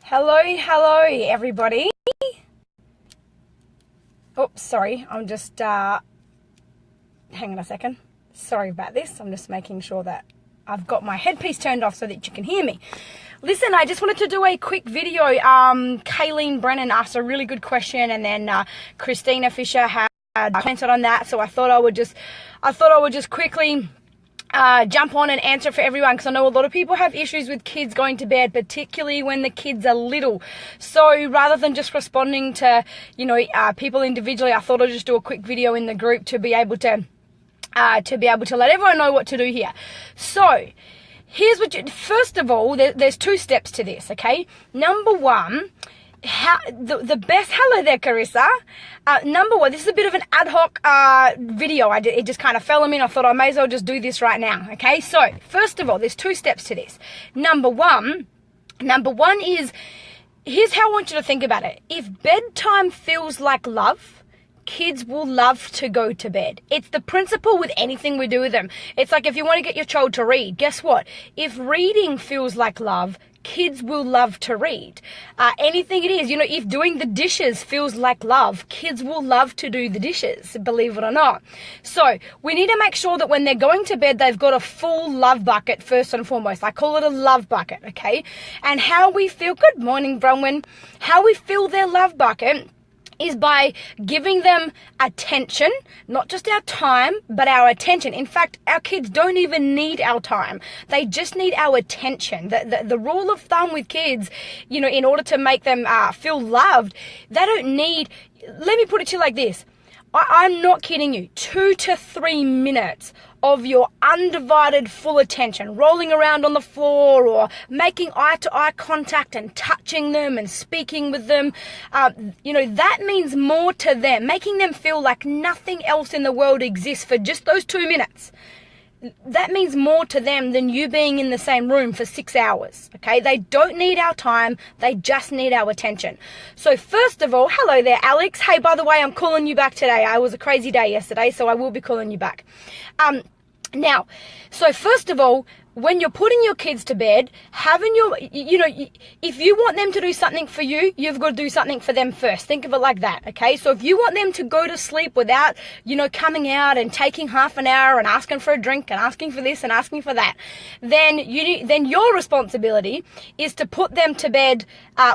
Hello, everybody. Oh, sorry, I'm just, hang on a second. Sorry about this. I'm just making sure that I've got my headpiece turned off so that you can hear me. Listen, I just wanted to do a quick video. Kayleen Brennan asked a really good question, and then Christina Fisher had commented on that. So I thought I would just quickly jump on and answer for everyone, because I know a lot of people have issues with kids going to bed, particularly when the kids are little. So rather than just responding to people individually, I thought I'd just do a quick video in the group to be able to let everyone know what to do here. So here's first of all, there's two steps to this, okay? Number one, the best, hello there, Carissa. Number one, this is a bit of an ad hoc video. It just kind of fell on me, and I thought I may as well just do this right now, okay? So first of all, there's two steps to this. Number one is, here's how I want you to think about it. If bedtime feels like love, kids will love to go to bed. It's the principle with anything we do with them. It's like if you want to get your child to read, guess what? If reading feels like love, kids will love to read. Anything it is, if doing the dishes feels like love, kids will love to do the dishes, believe it or not. So we need to make sure that when they're going to bed, they've got a full love bucket first and foremost. I call it a love bucket, okay? And how we feel, good morning, Bronwyn, how we fill their love bucket is by giving them attention, not just our time, but our attention. In fact, our kids don't even need our time. They just need our attention. The rule of thumb with kids, in order to make them feel loved, they don't need, let me put it to you like this. I'm not kidding you, 2 to 3 minutes of your undivided full attention, rolling around on the floor or making eye-to-eye contact and touching them and speaking with them, that means more to them, making them feel like nothing else in the world exists for just those 2 minutes. That means more to them than you being in the same room for 6 hours, okay? They don't need our time, they just need our attention. So first of all, hello there, Alex. Hey, by the way, I'm calling you back today. I was a crazy day yesterday, so I will be calling you back. Now, so first of all, when you're putting your kids to bed, if you want them to do something for you, you've got to do something for them first. Think of it like that, okay? So if you want them to go to sleep without, coming out and taking half an hour and asking for a drink and asking for this and asking for that, then your responsibility is to put them to bed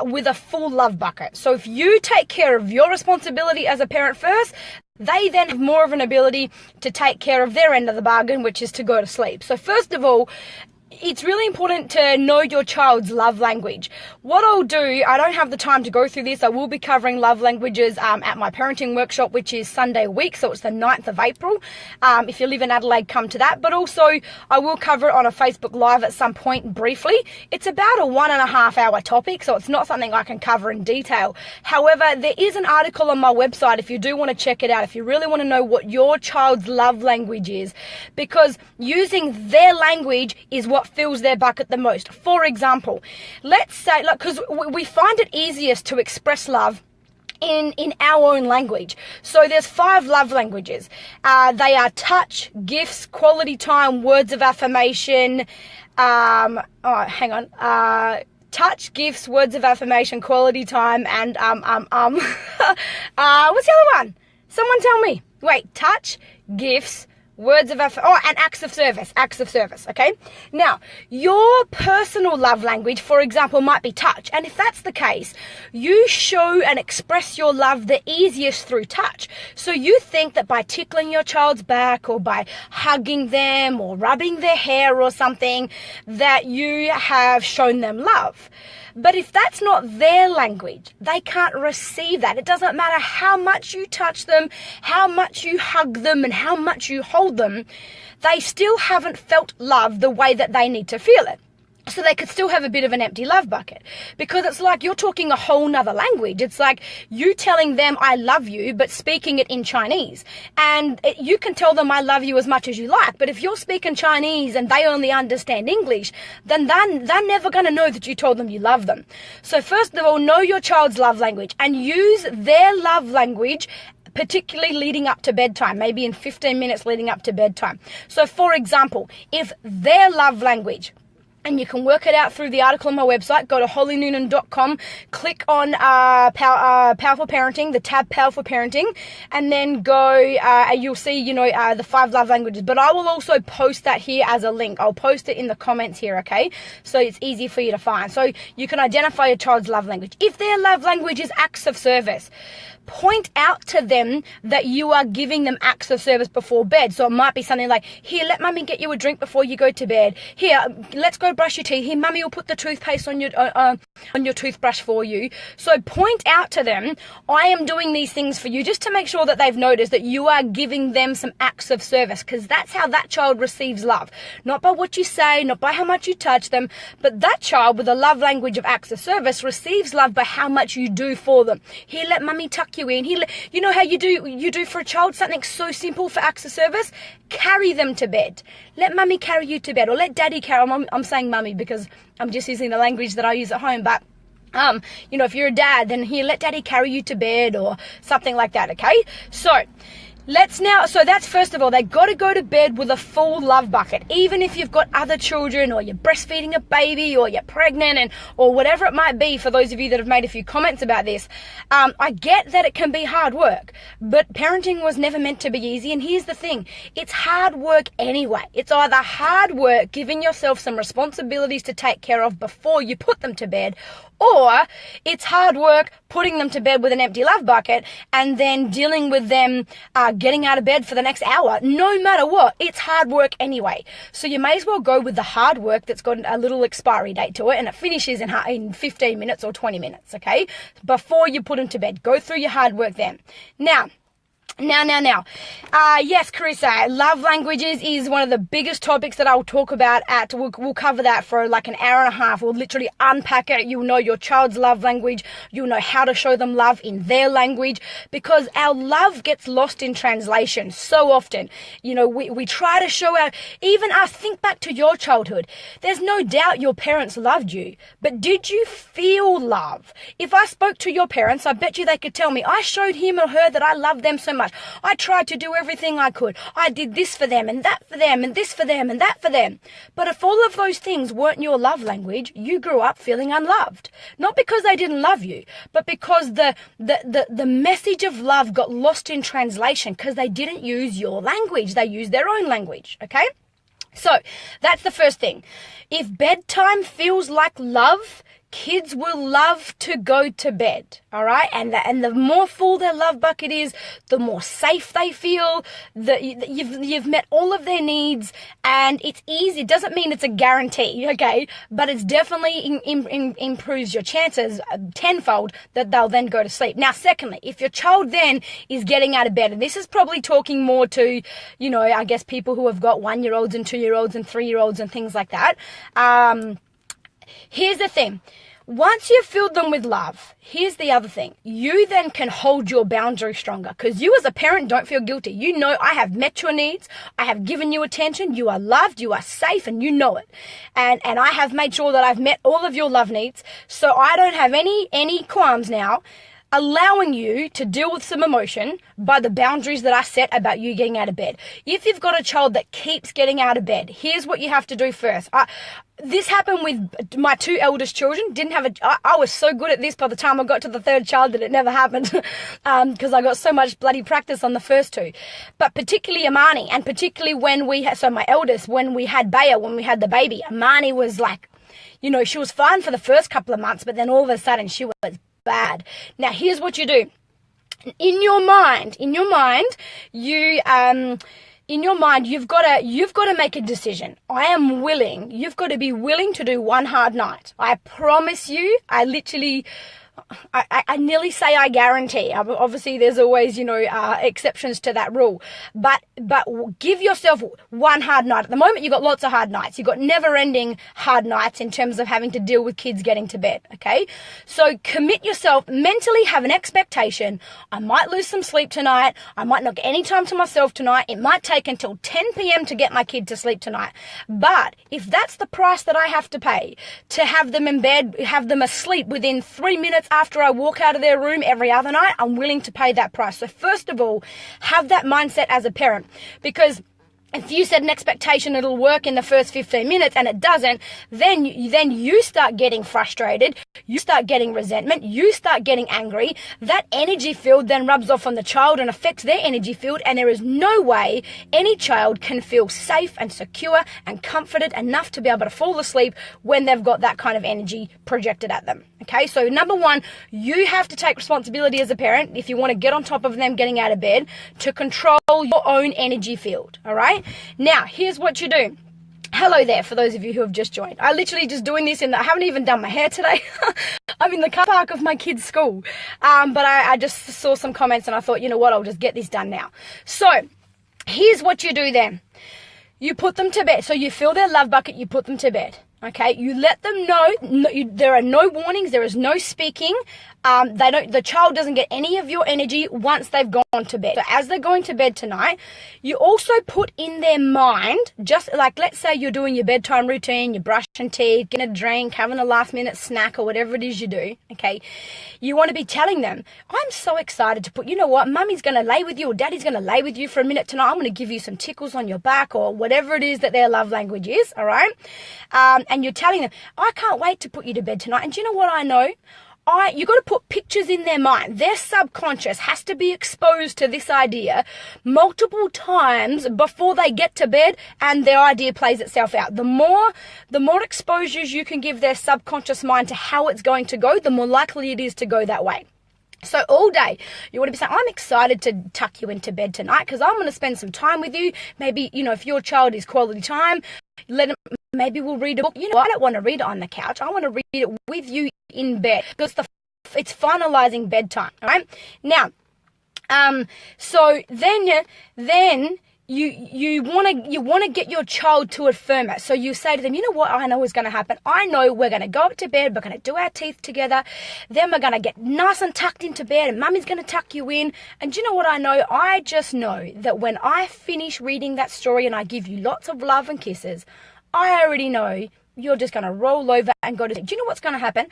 with a full love bucket. So if you take care of your responsibility as a parent first, they then have more of an ability to take care of their end of the bargain, which is to go to sleep. So first of all, it's really important to know your child's love language. What I'll do, I don't have the time to go through this. I will be covering love languages at my parenting workshop, which is Sunday week. So it's the 9th of April. If you live in Adelaide, come to that. But also, I will cover it on a Facebook Live at some point briefly. It's about a 1.5 hour topic, so it's not something I can cover in detail. However, there is an article on my website if you do want to check it out, if you really want to know what your child's love language is, because using their language is what fills their bucket the most. For example, let's say, because we find it easiest to express love in our own language. So there's 5 love languages. They are touch, gifts, quality time, words of affirmation. Touch, gifts, words of affirmation, quality time, and what's the other one? Someone tell me. Wait, touch, gifts, words of affirmation, and acts of service, okay? Now, your personal love language, for example, might be touch. And if that's the case, you show and express your love the easiest through touch. So you think that by tickling your child's back or by hugging them or rubbing their hair or something, that you have shown them love. But if that's not their language, they can't receive that. It doesn't matter how much you touch them, how much you hug them, and how much you hold them, they still haven't felt love the way that they need to feel it. So they could still have a bit of an empty love bucket, because it's like you're talking a whole nother language. It's like you telling them I love you, but speaking it in Chinese. And you can tell them I love you as much as you like, but if you're speaking Chinese and they only understand English, then they're never going to know that you told them you love them. So first of all, know your child's love language and use their love language, particularly leading up to bedtime, maybe in 15 minutes leading up to bedtime. So for example, if their love language And you can work it out through the article on my website. Go to hollynoonan.com, click on Powerful Parenting, the tab Powerful Parenting, and then go, you'll see, the 5 love languages. But I will also post that here as a link. I'll post it in the comments here, okay? So it's easy for you to find. So you can identify your child's love language. If their love language is acts of service, point out to them that you are giving them acts of service before bed. So it might be something like, here, let mummy get you a drink before you go to bed. Here, let's go brush your teeth. Here, mummy will put the toothpaste on your toothbrush for you. So point out to them, I am doing these things for you, just to make sure that they've noticed that you are giving them some acts of service, because that's how that child receives love. Not by what you say, not by how much you touch them, but that child with a love language of acts of service receives love by how much you do for them. Here, let mummy tuck you in. You know how you do for a child something so simple for acts of service? Carry them to bed. Let mummy carry you to bed, or let daddy carry. I'm saying mummy because I'm just using the language that I use at home, but if you're a dad, then here, let daddy carry you to bed, or something like that, okay? So that's first of all, they got to go to bed with a full love bucket. Even if you've got other children, or you're breastfeeding a baby, or you're pregnant, or whatever it might be, for those of you that have made a few comments about this, I get that it can be hard work, but parenting was never meant to be easy. And here's the thing, it's hard work anyway. It's either hard work giving yourself some responsibilities to take care of before you put them to bed, or it's hard work putting them to bed with an empty love bucket and then dealing with them getting out of bed for the next hour. No matter what, it's hard work anyway. So you may as well go with the hard work that's got a little expiry date to it, and it finishes in 15 minutes or 20 minutes, okay? Before you put them to bed. Go through your hard work then. Now. Yes, Carissa, love languages is one of the biggest topics that I'll talk about we'll cover that for like an hour and a half. We'll literally unpack it. You'll know your child's love language. You'll know how to show them love in their language, because our love gets lost in translation so often. We try to show think back to your childhood. There's no doubt your parents loved you, but did you feel love? If I spoke to your parents, I bet you they could tell me, I showed him or her that I loved them so much. I tried to do everything I could. I did this for them and that for them and this for them and that for them. But if all of those things weren't your love language, you grew up feeling unloved. Not because they didn't love you, but because the message of love got lost in translation, because they didn't use your language. They used their own language, okay? So that's the first thing. If bedtime feels like love, kids will love to go to bed, all right? And the more full their love bucket is, the more safe they feel, that you've met all of their needs, and it's easy. It doesn't mean it's a guarantee, okay? But it's definitely improves your chances tenfold that they'll then go to sleep. Now, secondly, if your child then is getting out of bed, and this is probably talking more to, I guess people who have got 1-year-olds and 2-year-olds and 3-year-olds and things like that. Here's the thing. Once you've filled them with love, here's the other thing. You then can hold your boundaries stronger, because you as a parent don't feel guilty. You know, I have met your needs. I have given you attention. You are loved. You are safe, and you know it. And I have made sure that I've met all of your love needs. So I don't have any qualms now allowing you to deal with some emotion by the boundaries that I set about you getting out of bed. If you've got a child that keeps getting out of bed, here's what you have to do first. This happened with my 2 eldest children. I was so good at this by the time I got to the 3rd child that it never happened, because I got so much bloody practice on the first 2. But particularly Amani, and particularly my eldest, when we had Bea, when we had the baby, Amani was like, she was fine for the first couple of months, but then all of a sudden she was bad. Now, here's what you do. In your mind, you've got to make a decision. You've got to be willing to do one hard night. I promise you, I nearly say I guarantee. Obviously, there's always, exceptions to that rule. But give yourself one hard night. At the moment, you've got lots of hard nights. You've got never-ending hard nights in terms of having to deal with kids getting to bed, okay? So commit yourself, mentally have an expectation. I might lose some sleep tonight. I might not get any time to myself tonight. It might take until 10 p.m. to get my kid to sleep tonight. But if that's the price that I have to pay to have them in bed, have them asleep within 3 minutes after I walk out of their room every other night, I'm willing to pay that price. So first of all, have that mindset as a parent, because if you set an expectation it'll work in the first 15 minutes and it doesn't, then you start getting frustrated, you start getting resentment, you start getting angry. That energy field then rubs off on the child and affects their energy field, and there is no way any child can feel safe and secure and comforted enough to be able to fall asleep when they've got that kind of energy projected at them. Okay, so number one, you have to take responsibility as a parent, if you want to get on top of them getting out of bed, to control your own energy field, all right? Now, here's what you do. Hello there, for those of you who have just joined. I literally just doing this I haven't even done my hair today. I'm in the car park of my kids' school. But I just saw some comments and I thought, you know what, I'll just get this done now. So, here's what you do then. You put them to bed. So you fill their love bucket, you put them to bed. Okay, you let them know, there are no warnings, there is no speaking. The child doesn't get any of your energy once they've gone to bed. So as they're going to bed tonight, you also put in their mind, just like, let's say you're doing your bedtime routine, you're brushing teeth, getting a drink, having a last minute snack or whatever it is you do, okay? You want to be telling them, I'm so excited to you know what, mummy's going to lay with you or daddy's going to lay with you for a minute tonight. I'm going to give you some tickles on your back or whatever it is that their love language is, all right? And you're telling them, I can't wait to put you to bed tonight. And do you know what I know? You got to put pictures in their mind. Their subconscious has to be exposed to this idea multiple times before they get to bed, and their idea plays itself out. The more exposures you can give their subconscious mind to how it's going to go, the more likely it is to go that way. So all day, you want to be saying, I'm excited to tuck you into bed tonight because I'm going to spend some time with you. Maybe, if your child is quality time, maybe we'll read a book. I don't want to read it on the couch. I want to read it with you in bed because it's finalizing bedtime, all right? Now, so then you want to get your child to affirm it. So you say to them, you know what I know is going to happen? I know we're going to go up to bed, we're going to do our teeth together, then we're going to get nice and tucked into bed and mummy's going to tuck you in. And do you know what I know? I just know that when I finish reading that story and I give you lots of love and kisses, I already know you're just going to roll over and go to sleep. Do you know what's going to happen?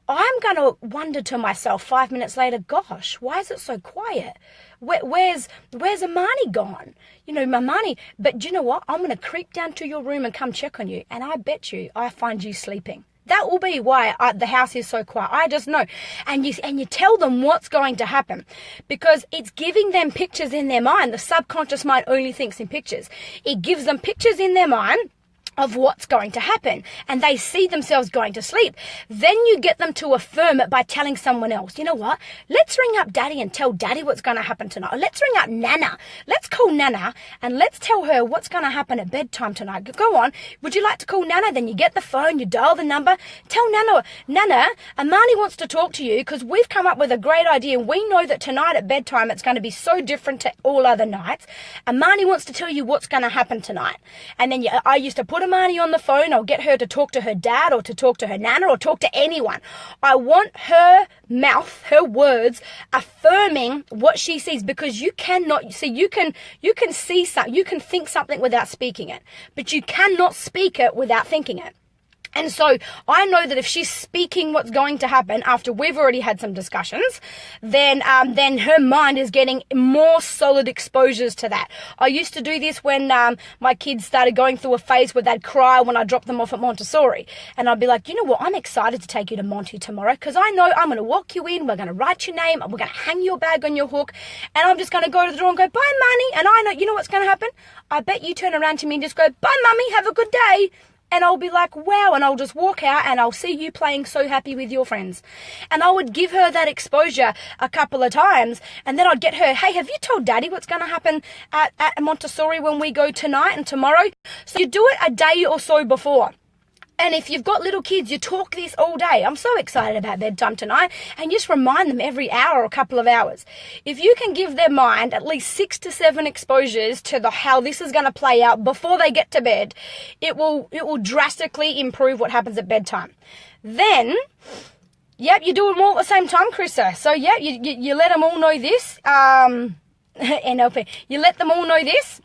I'm going to wonder to myself 5 minutes later, gosh, why is it so quiet? Where's Amani gone? Mamani. But do you know what? I'm going to creep down to your room and come check on you. And I bet you I find you sleeping. That will be why the house is so quiet. I just know. And you tell them what's going to happen because it's giving them pictures in their mind. The subconscious mind only thinks in pictures. It gives them pictures in their mind of what's going to happen, and they see themselves going to sleep. Then you get them to affirm it by telling someone else, you know what, let's ring up daddy and tell daddy what's going to happen tonight. Or let's ring up Nana. Let's call Nana and let's tell her what's going to happen at bedtime tonight. Go on, would you like to call Nana? Then you get the phone, you dial the number, tell Nana, Amani wants to talk to you because we've come up with a great idea. We know that tonight at bedtime it's going to be so different to all other nights. Amani wants to tell you what's going to happen tonight. And then I used to put Amani on the phone. I'll get her to talk to her dad or to talk to her nana or talk to anyone. I want her mouth, her words affirming what she sees, because you cannot see, you can see something, you can think something without speaking it, but you cannot speak it without thinking it. And so I know that if she's speaking what's going to happen after we've already had some discussions, then her mind is getting more solid exposures to that. I used to do this when my kids started going through a phase where they'd cry when I dropped them off at Montessori. And I'd be like, you know what, I'm excited to take you to Monty tomorrow because I know I'm going to walk you in, we're going to write your name, and we're going to hang your bag on your hook, and I'm just going to go to the door and go, bye, Mummy. And I know, you know what's going to happen? I bet you turn around to me and just go, bye, Mummy, have a good day. And I'll be like, wow, and I'll just walk out and I'll see you playing so happy with your friends. And I would give her that exposure a couple of times, and then I'd get her, hey, have you told Daddy what's going to happen at Montessori when we go tonight and tomorrow? So you do it a day or so before. And if you've got little kids, you talk this all day. I'm so excited about bedtime tonight. And you just remind them every hour or a couple of hours. If you can give their mind at least 6 to 7 exposures to how this is going to play out before they get to bed, it will drastically improve what happens at bedtime. Then, yep, you do them all at the same time, Krista. So, yep, you let them all know this. NLP. You let them all know this.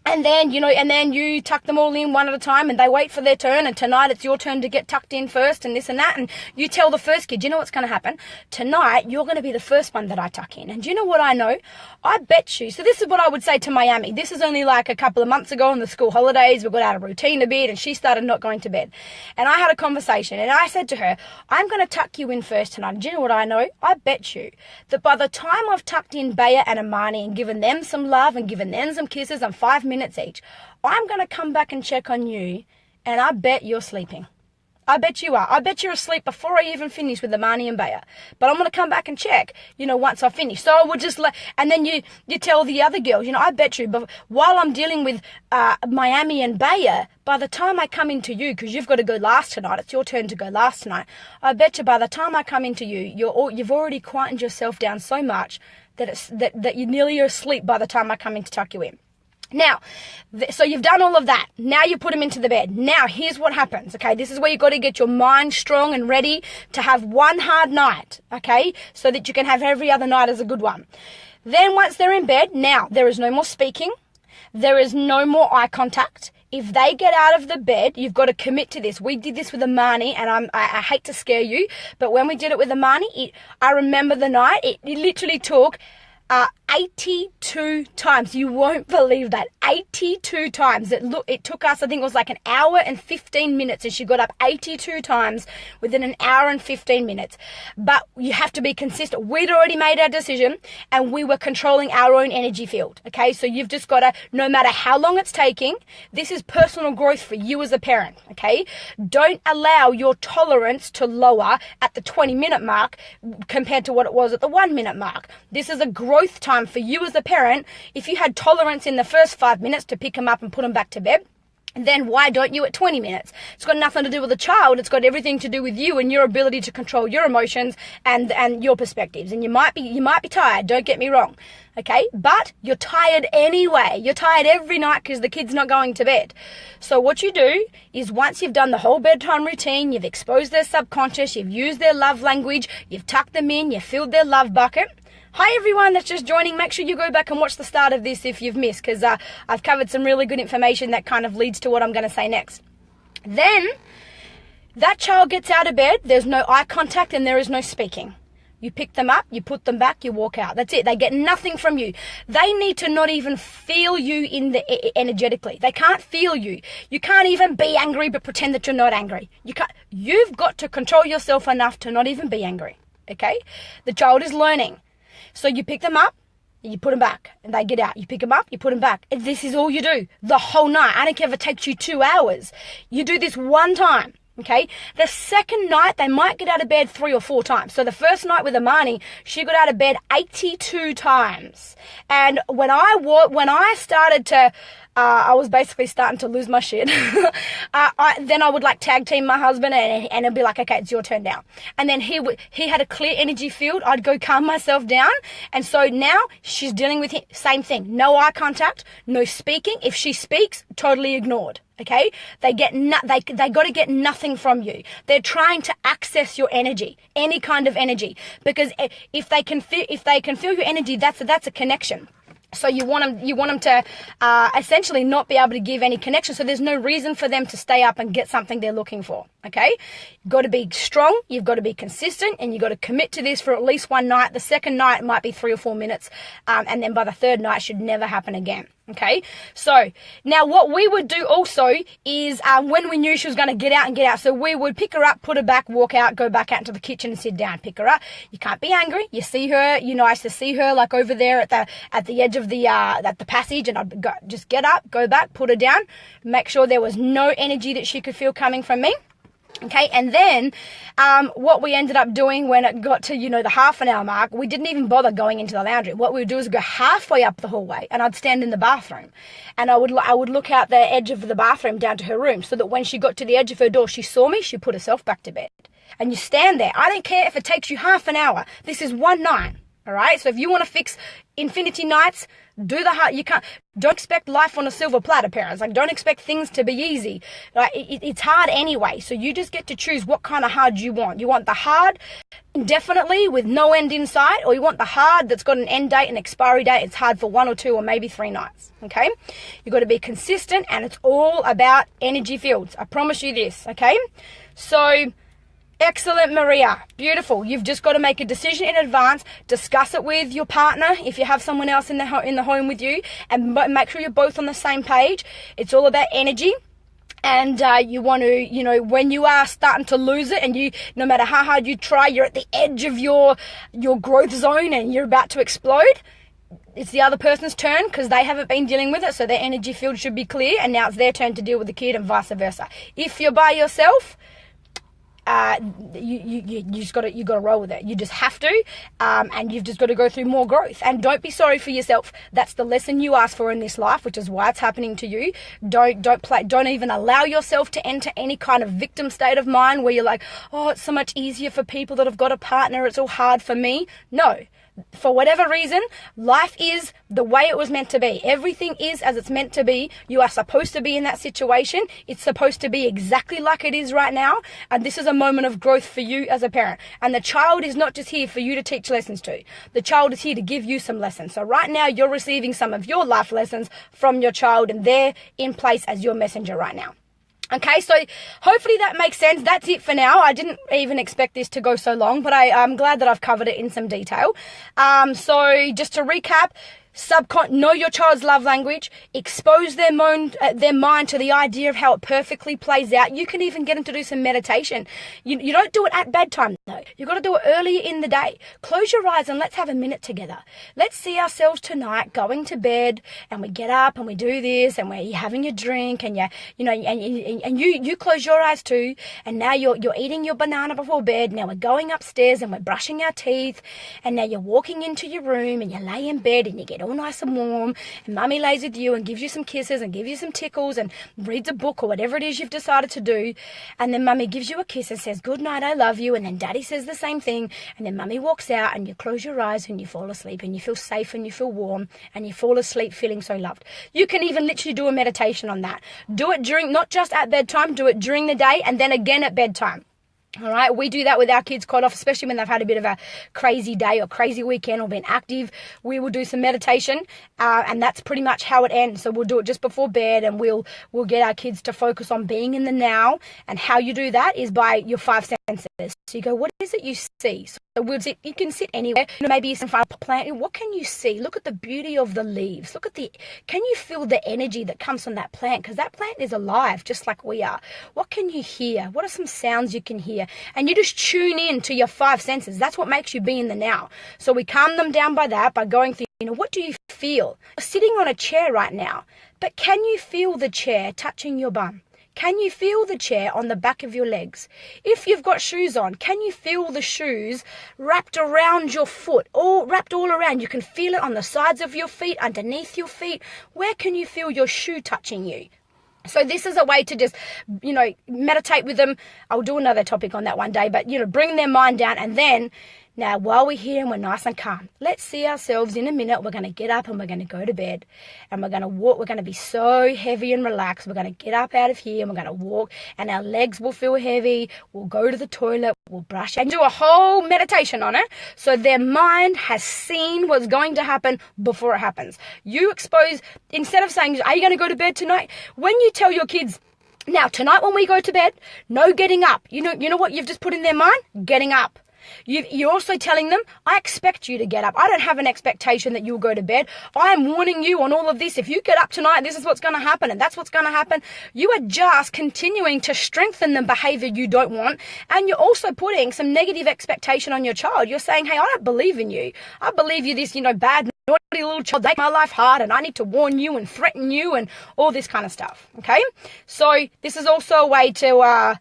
And then, and then you tuck them all in one at a time and they wait for their turn, and tonight it's your turn to get tucked in first and this and that. And you tell the first kid, you know what's going to happen? Tonight, you're going to be the first one that I tuck in. And do you know what I know? I bet you. So this is what I would say to Miami. This is only like a couple of months ago on the school holidays. We got out of routine a bit and she started not going to bed. And I had a conversation and I said to her, I'm going to tuck you in first tonight. And do you know what I know? I bet you that by the time I've tucked in Bea and Amani and given them some love and given them some kisses and 5 minutes each, I'm going to come back and check on you, and I bet you're sleeping. I bet you are. I bet you're asleep before I even finish with Amani and Bea. But I'm going to come back and check, once I finish. So I would just and then you tell the other girls, I bet you, but while I'm dealing with Miami and Bea, by the time I come into you, because you've got to go last tonight, it's your turn to go last tonight, I bet you by the time I come into you, you've already quietened yourself down so much that you're nearly asleep by the time I come in to tuck you in. Now, so you've done all of that. Now you put them into the bed. Now, here's what happens, okay? This is where you've got to get your mind strong and ready to have one hard night, okay? So that you can have every other night as a good one. Then once they're in bed, now, there is no more speaking. There is no more eye contact. If they get out of the bed, you've got to commit to this. We did this with Amani, and I hate to scare you, but when we did it with Amani, I remember the night, it literally took 82 times. You won't believe that. 82 times. It took us, I think it was like an hour and 15 minutes, and she got up 82 times within an hour and 15 minutes. But you have to be consistent. We'd already made our decision, and we were controlling our own energy field. Okay, so you've just got to, no matter how long it's taking, this is personal growth for you as a parent. Okay, don't allow your tolerance to lower at the 20-minute mark compared to what it was at the 1-minute mark. This is a growth time for you as a parent. If you had tolerance in the first 5 minutes to pick them up and put them back to bed, then why don't you at 20 minutes? It's got nothing to do with the child. It's got everything to do with you and your ability to control your emotions and your perspectives. And you might be tired, don't get me wrong. Okay, but you're tired anyway. You're tired every night because the kid's not going to bed. So what you do is, once you've done the whole bedtime routine, you've exposed their subconscious, you've used their love language, you've tucked them in, you've filled their love bucket. Hi everyone that's just joining. Make sure you go back and watch the start of this if you've missed, because I've covered some really good information that kind of leads to what I'm going to say next. Then that child gets out of bed, there's no eye contact and there is no speaking. You pick them up, you put them back, you walk out. That's it. They get nothing from you. They need to not even feel you energetically. They can't feel you. You can't even be angry but pretend that you're not angry. You've got to control yourself enough to not even be angry. Okay? The child is learning. So you pick them up, you put them back, and they get out. You pick them up, you put them back. And this is all you do the whole night. I don't care if it takes you 2 hours. You do this one time, okay? The second night, they might get out of bed 3 or 4 times. So the first night with Amani, she got out of bed 82 times. And when I started to... I was basically starting to lose my shit. Then I would tag team my husband and it'd be like, okay, it's your turn now. And then he had a clear energy field. I'd go calm myself down. And so now she's dealing with him. Same thing. No eye contact, no speaking. If she speaks, totally ignored. Okay? They got to get nothing from you. They're trying to access your energy, any kind of energy, because if they can feel your energy, that's a connection. So you want them to essentially not be able to give any connection. So there's no reason for them to stay up and get something they're looking for. Okay? You've got to be strong. You've got to be consistent, and you've got to commit to this for at least one night. The second night it might be 3 or 4 minutes, and then by the third night it should never happen again. Okay, so now what we would do also is when we knew she was going to get out, so we would pick her up, put her back, walk out, go back out into the kitchen and sit down, pick her up. You can't be angry. You see her, I used to see her like over there at the edge of the passage, and I'd just get up, go back, put her down, make sure there was no energy that she could feel coming from me. Okay, and then what we ended up doing when it got to, the half an hour mark, we didn't even bother going into the lounge room. What we would do is go halfway up the hallway, and I'd stand in the bathroom, and I would look out the edge of the bathroom down to her room, so that when she got to the edge of her door, she saw me, she put herself back to bed. And you stand there. I don't care if it takes you half an hour. This is one night. All right. So if you want to fix Infinity Nights, do the hard. You can't. Don't expect life on a silver platter, parents. Like, don't expect things to be easy. Like, it's hard anyway. So you just get to choose what kind of hard you want. You want the hard, indefinitely, with no end in sight, or you want the hard that's got an end date and expiry date. It's hard for 1 or 2 or maybe 3 nights. Okay. You've got to be consistent, and it's all about energy fields. I promise you this. Okay. So. Excellent, Maria. Beautiful. You've just got to make a decision in advance, discuss it with your partner if you have someone else in the home with you, and make sure you're both on the same page. It's all about energy. And you want to, when you are starting to lose it, and no matter how hard you try, you're at the edge of your growth zone and you're about to explode. It's the other person's turn because they haven't been dealing with it, so their energy field should be clear, and now it's their turn to deal with the kid, and vice versa. If you're by yourself, you just got to roll with it. You just have to, and you've just got to go through more growth. And don't be sorry for yourself. That's the lesson you asked for in this life, which is why it's happening to you. Don't even allow yourself to enter any kind of victim state of mind where you're like, oh, it's so much easier for people that have got a partner. It's all hard for me. No. For whatever reason, life is the way it was meant to be. Everything is as it's meant to be. You are supposed to be in that situation. It's supposed to be exactly like it is right now. And this is a moment of growth for you as a parent. And the child is not just here for you to teach lessons to. The child is here to give you some lessons. So right now, you're receiving some of your life lessons from your child, and they're in place as your messenger right now. Okay, so hopefully that makes sense. That's it for now. I didn't even expect this to go so long, but I'm glad that I've covered it in some detail. So just to recap, know your child's love language, expose their mind to the idea of how it perfectly plays out. You can even get them to do some meditation. You don't do it at bedtime, though. You've got to do it earlier in the day. Close your eyes and let's have a minute together. Let's see ourselves tonight going to bed, and we get up and we do this, and we're having a drink, and you close your eyes too, and now you're eating your banana before bed. Now we're going upstairs and we're brushing our teeth, and now you're walking into your room and you lay in bed and you get all nice and warm, and mummy lays with you and gives you some kisses and gives you some tickles and reads a book or whatever it is you've decided to do, and then mummy gives you a kiss and says, good night, I love you, and then daddy says the same thing, and then mummy walks out and you close your eyes and you fall asleep and you feel safe and you feel warm and you fall asleep feeling so loved. You can even literally do a meditation on that. Do it not just at bedtime, do it during the day and then again at bedtime. All right, we do that with our kids quite often, especially when they've had a bit of a crazy day or crazy weekend or been active. We will do some meditation, and that's pretty much how it ends. So we'll do it just before bed, and we'll get our kids to focus on being in the now. And how you do that is by your 5 senses. So you go, what is it you see? So you can sit anywhere. Maybe you're in front of a plant. What can you see? Look at the beauty of the leaves. Can you feel the energy that comes from that plant? Because that plant is alive, just like we are. What can you hear? What are some sounds you can hear? And you just tune in to your 5 senses. That's what makes you be in the now. So we calm them down by that, by going through, what do you feel? You're sitting on a chair right now, but can you feel the chair touching your bum? Can you feel the chair on the back of your legs? If you've got shoes on, can you feel the shoes wrapped around your foot, or wrapped all around? You can feel it on the sides of your feet, underneath your feet. Where can you feel your shoe touching you? So this is a way to just, meditate with them. I'll do another topic on that one day, but, bring their mind down. And then, now while we're here and we're nice and calm, let's see ourselves in a minute. We're going to get up and we're going to go to bed, and we're going to walk. We're going to be so heavy and relaxed. We're going to get up out of here and we're going to walk, and our legs will feel heavy. We'll go to the toilet. We'll brush and do a whole meditation on it. So their mind has seen what's going to happen before it happens. You expose, instead of saying, are you going to go to bed tonight? When you tell your kids, now tonight when we go to bed, no getting up. You know what you've just put in their mind? Getting up. You're also telling them, I expect you to get up. I don't have an expectation that you'll go to bed. I am warning you on all of this. If you get up tonight, this is what's going to happen, and that's what's going to happen. You are just continuing to strengthen the behavior you don't want, and you're also putting some negative expectation on your child. You're saying, hey, I don't believe in you. I believe you're this, bad, naughty little child. Make my life hard, and I need to warn you and threaten you and all this kind of stuff. Okay? So this is also a way to...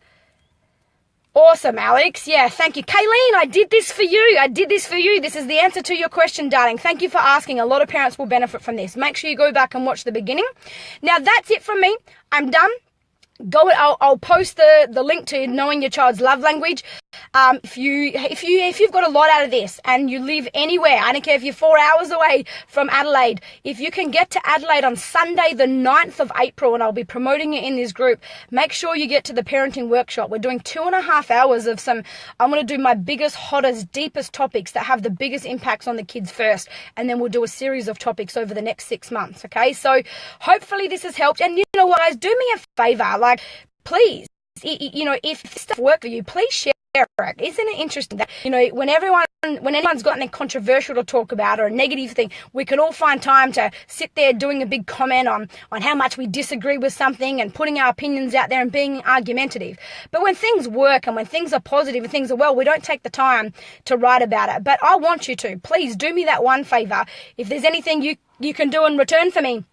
Awesome, Alex. Yeah, thank you. Kayleen, I did this for you. This is the answer to your question, darling. Thank you for asking. A lot of parents will benefit from this. Make sure you go back and watch the beginning. Now, that's it from me. I'm done. I'll post the link to knowing your child's love language. If you've got a lot out of this and you live anywhere, I don't care if you're 4 hours away from Adelaide, if you can get to Adelaide on Sunday the 9th of April, and I'll be promoting it in this group, make sure you get to the parenting workshop. We're doing 2.5 hours of I'm going to do my biggest, hottest, deepest topics that have the biggest impacts on the kids first, and then we'll do a series of topics over the next 6 months. Okay, so hopefully this has helped. And you know what, guys, do me a favor, like, please, if stuff work for you, please share it. Isn't it interesting that, when anyone's got anything controversial to talk about or a negative thing, we can all find time to sit there doing a big comment on how much we disagree with something and putting our opinions out there and being argumentative. But when things work and when things are positive and things are well, we don't take the time to write about it. But I want you to. Please do me that one favor. If there's anything you can do in return for me,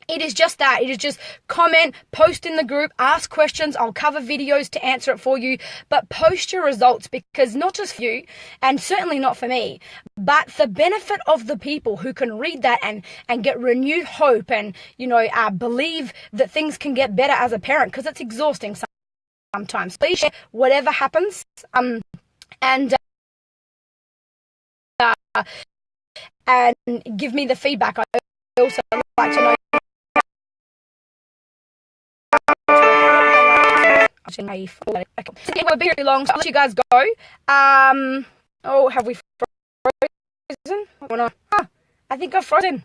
it is just that. It is just comment, post in the group, ask questions. I'll cover videos to answer it for you. But post your results, because not just for you, and certainly not for me, but the benefit of the people who can read that and get renewed hope and, believe that things can get better as a parent, because it's exhausting sometimes. Please share whatever happens. And give me the feedback. I also like to know. Okay. We'll be here long, so I'll let you guys go. Have we frozen? What's going on? I think I've frozen.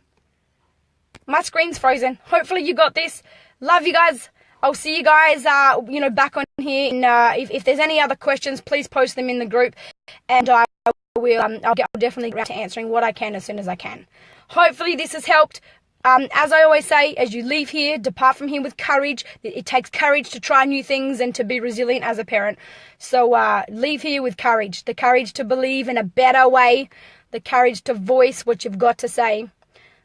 My screen's frozen. Hopefully you got this. Love you guys. I'll see you guys, back on here. And if there's any other questions, please post them in the group, and I will. I'll definitely get around to answering what I can as soon as I can. Hopefully this has helped. As I always say, as you leave here, depart from here with courage. It takes courage to try new things and to be resilient as a parent. So leave here with courage. The courage to believe in a better way. The courage to voice what you've got to say.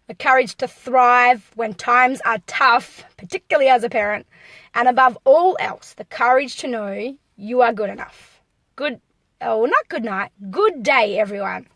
The courage to thrive when times are tough, particularly as a parent. And above all else, the courage to know you are good enough. Not good night. Good day, everyone.